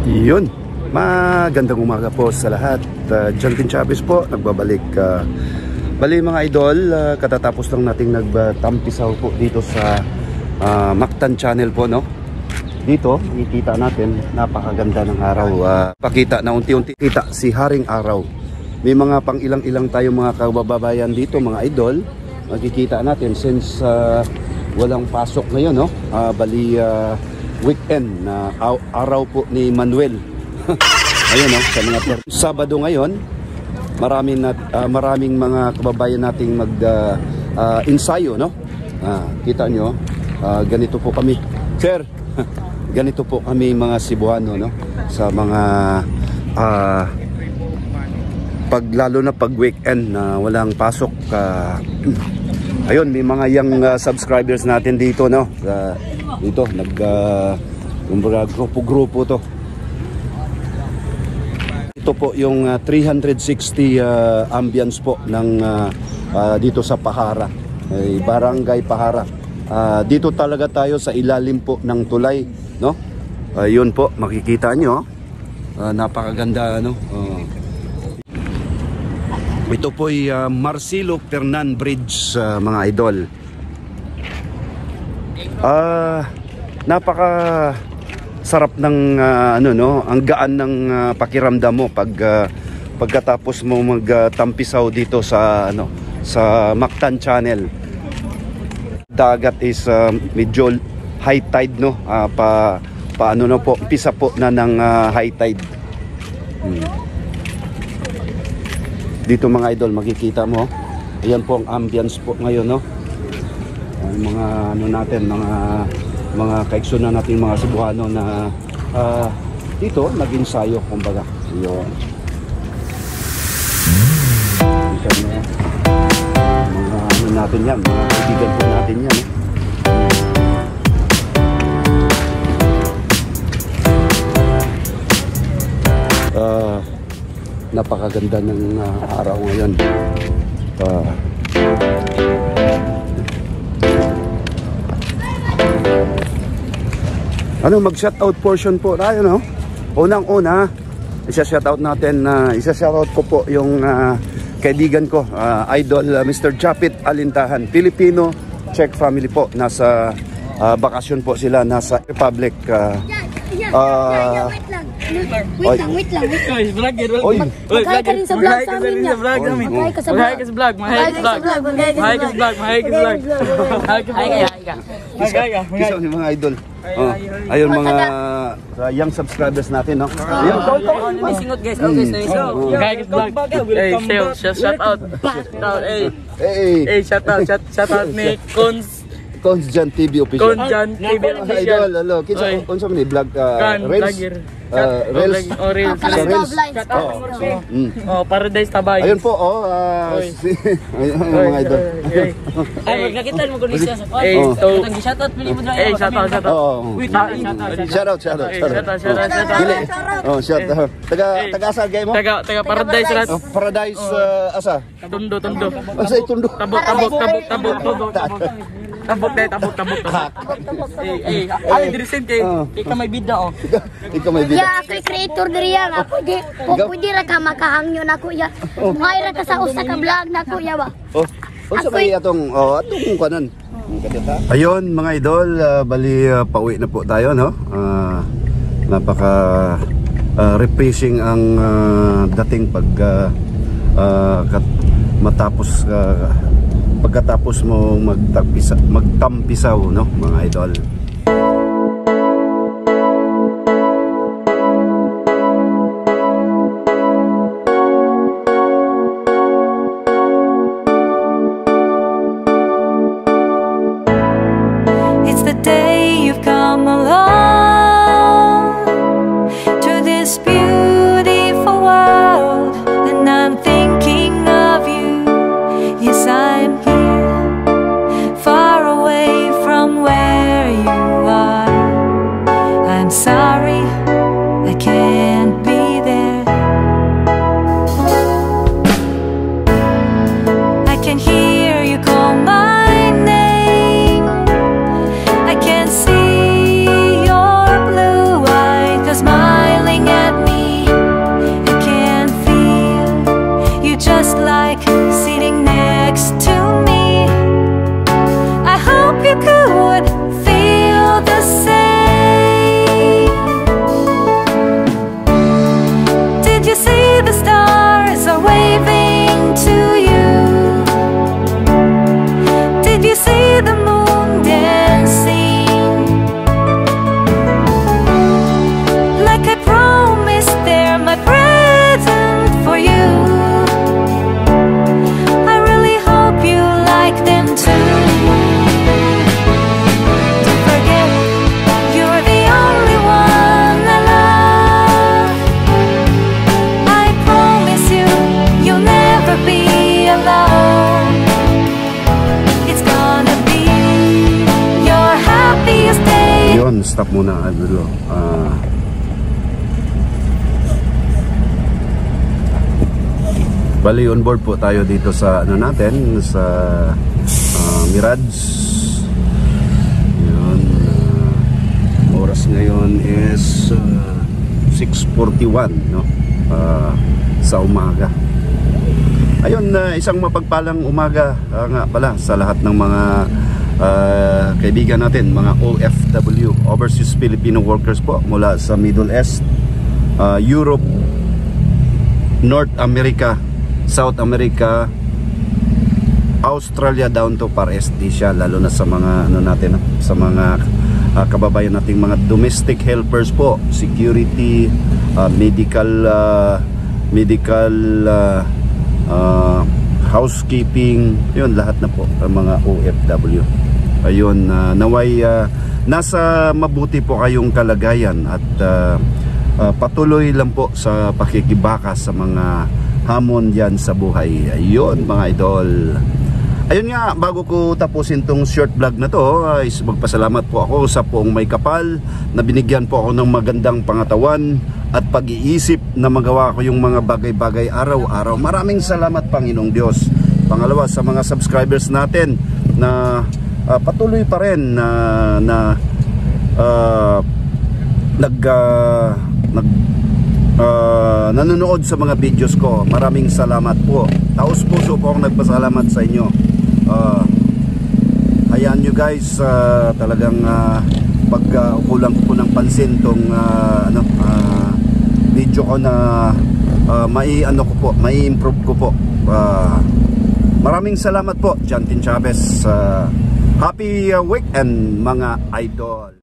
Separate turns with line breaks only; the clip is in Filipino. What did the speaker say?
Yun, magandang umaga po sa lahat. Jonathan Chavez po, nagbabalik. Bali mga idol, katatapos lang nating nagtampisaw po dito sa Mactan Channel po, no? Dito, makikita natin, napakaganda ng araw. Pakita na unti-unti kita si Haring Araw. May mga pang ilang-ilang tayo mga kababayan dito, mga idol. Makikita natin since walang pasok ngayon, no? Bali weekend na araw po ni Manuel. Ayun, no? Sa mga Sabado ngayon, maraming mga kababayan nating ensayo, no? Kita nyo, ganito po kami. Sir, ganito po kami mga Cebuano, no? Sa mga lalo na pag weekend na walang pasok. Ayun, may mga young subscribers natin dito, no? Dito grupo to. Ito po yung 360 ambience po ng dito sa Pahara, Barangay Pahara. Dito talaga tayo sa ilalim po ng tulay, no? Yun po, makikita nyo, napakaganda, no? Ito po ay Marcelo Fernan Bridge, mga idol. Napaka sarap ng ang gaan ng pakiramdam mo pagkatapos mo magtampisaw dito sa sa Mactan Channel. Dagat is medyo high tide, no? Paano na po, umpisa po na ng high tide. Dito mga idol, makikita mo, ayan po ang ambience po ngayon, no? Mga natin, mga kaiksyon na natin mga Cebuano na dito nag-ensayo, kumbaga. Yun. Mga natin yan, mga kaibigan po natin yan, napakaganda ng araw ngayon. Mag-shoutout portion po tayo, no? Unang-una, isa-shoutout natin, isa-shoutout ko po yung kaibigan ko, idol Mr. Japit Alintahan, Filipino Czech family po. Nasa bakasyon po sila, nasa Republic. Wait lang. Oy,
maghay ka rin sa vlog sa amin niya. Maghay ka sa vlog.
Isa ni mga idol. Ayun mga young subscribers natin, no? Ayun,
singot guys. Okay, so maghay ka sa vlog. Hey, shout out. Hey, shout out ni
Jan TV official.
Jan TV official.
Idol, hello. Kinsa unsa man ni vlog Reels. Paradise Tabay. Ayun po, mga idol.
Ay, magkakita mo kun siya sa. Shout out pili mo dra. Shout out. Shout out. Taga asa gay mo? Taga Paradise rat.
Paradise asa?
Tundo.
Asa Tundo?
Tabot. Ali dirisin kay ikaw may bida
Ikaw may bida.
Ya, ako creator diri ya. Pwede ra ka makahangyo nako ya. Muhay ra ka sa usa ka vlog nako ya ba.
Unsa may atong kanan? Ayun mga idol, bali pauwi na po tayo, no? Napaka refreshing ang dating pagkatapos mo magtampisaw, no, mga idol.
It's the day you've come along to this beautiful world, and I'm thinking of you. Yes, I'm here, far away from where you
stop muna, idol. Bali on board po tayo dito sa ano natin, sa Mirage. Yun, oras ngayon is 6:41, no? Sa umaga. Ayun, isang mapagpalang umaga nga pala sa lahat ng mga kaibigan natin, mga OFW, Overseas Filipino Workers po, mula sa Middle East, Europe, North America, South America, Australia, down to Far East Asia, lalo na sa mga ano natin, sa mga kababayan nating mga domestic helpers po, security, medical housekeeping, yun, lahat na po ang mga OFW. Ayun, naway nasa mabuti po kayong kalagayan at patuloy lang po sa pakikibaka sa mga hamon yan sa buhay. Ayun mga idol. Ayun nga, bago ko tapusin tong short vlog na to, is magpasalamat po ako sa Poong May Kapal na binigyan po ako ng magandang pangatawan at pag-iisip na magawa ko yung mga bagay-bagay araw-araw. Maraming salamat, Panginoong Diyos. Pangalawa, sa mga subscribers natin na patuloy pa rin na nanonood sa mga videos ko. Maraming salamat po. Taos puso po akong nagpasalamat sa inyo. Hayaan nyo guys, talagang kulang ko ng pansin tong video ko na mai-improve ko po. Maraming salamat po, Jantin Chavez. Happy weekend mga idol.